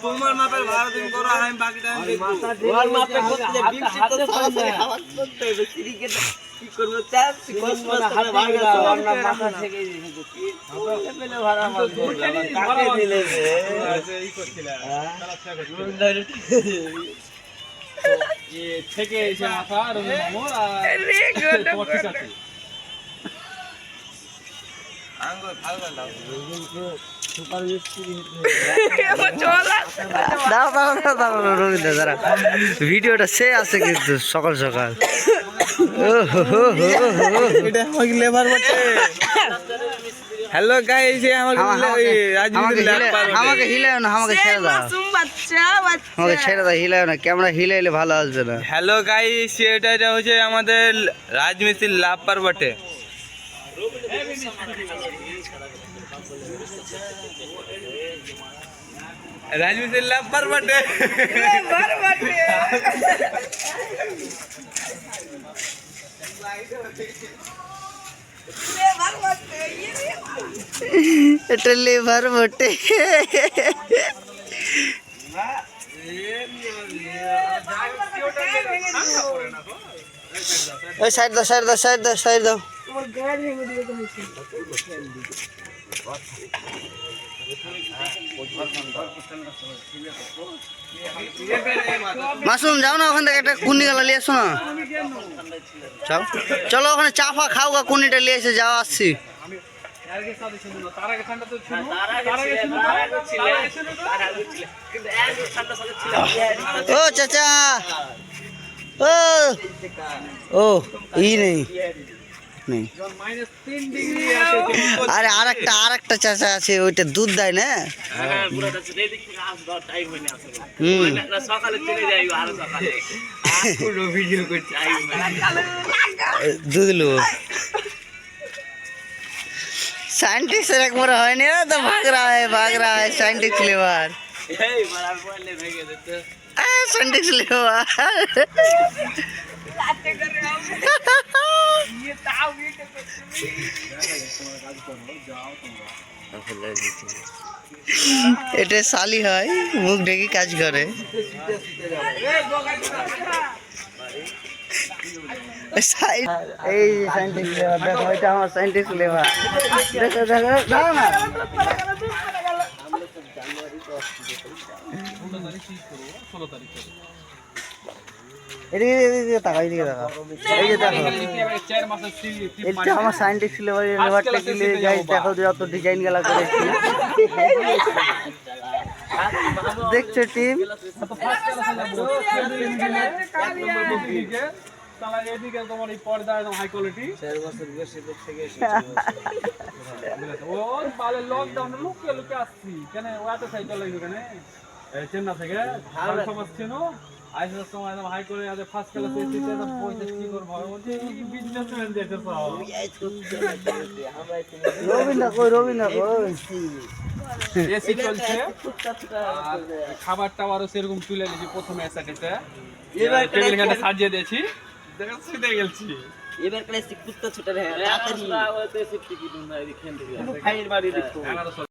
তোমার মাপের ভাড়া তুমি করো, আমি বাকি টাইম দেখবো। তোমার মাপে করতে বিপসিত সামনে আওয়াজ করতে হবে ক্রিকেট কি করব চাপ কষ্ট করে ভাড়া দাও আমরা মাথা থেকে দিয়েছি কি লেভেলে ভাড়া হবে কাকে দিলে রে এই করছিলা এ থেকে এসে মাথা আর মোর আর রে গোট আছে আঙ্গুর ভালো দাও সুপার মিস্ত্রি ভিডিওটা সে আছে কিন্তু সকাল সকাল হ্যালো গাইস আমাকে হিলাও না, আমাকে ছেড়ে দাও, আমাকে ছেড়ে দাও, হিলাও না, ক্যামেরা হিলাইলে ভালো আসবে না। হ্যালো গাইস, এটা হচ্ছে আমাদের রাজমিস্ত্রি লাভপার বটে। রাজমিস্ত্রি লাভপার বটে এটা লেবার বটে। সাইড দাও, সাইড দাও, সাইড দাও, সাইড দাও। মাসুম যাও না ওখান থেকে একটা কুন্নি গালা নিয়ে আসো না, যাও চলো ওখানে চা ফা খাও গা, কুন্নিটা নিয়ে এসে যাও, আসছি। ও চাচা ও ই নেই, আরে আরেকটা চাচা আছে, ওইটা দুধ দেয় না, দুধ লো साइंटिस्ट एक बार है नहीं तो भाग रहा है साइंटिस्ट लेवर साइंटिस्ट लेवर এটা শালি হয়, মুখ ঢেকে কাজ করে। এই সাইন্টিস্ট লেবার দেখো, এটা আমার সাইন্টিস্ট লেবার, দেখো দেখো দাও না। এদিকে তাকাও, এদিকে তাকাও, এই যে দেখো এটা আমার সাইন্টিস্ট লেবারটা কি গাইস দেখো যত ডিজাইন গেলা করেছি, দেখছো টিম। এদিকে তোমার এই পর্দা একদম হাই কোয়ালিটি 4 বছর বেশি দূর থেকে এসেছে ও বালে লকডাউনে লুকে আসছি কেন ওয়াতে সাইকেল লাগলো কেন চেন্নাই থেকে ভালো সমস্যা ছিল আইসার সময় একদম হাই কোয়ালিটি আছে ফার্স্ট ক্লাস এসি তে একদম পয়সা কি করব বলতে এই বিজনেসম্যান দেখতে পাও রবিনা কই এসি চলছে আর খাবার টাবারও সেরকম তুলে নিয়েছি প্রথমে এসআইতে এবার টেবিল এখানে সাজিয়ে দিয়েছি, দেখা সিধে গেলছি এবার ক্লাসিক কুত্তা ছোট রে রাতে ওতে সিফটি কি তোমরা এখান থেকে ফাইল বাড়ি দেখো।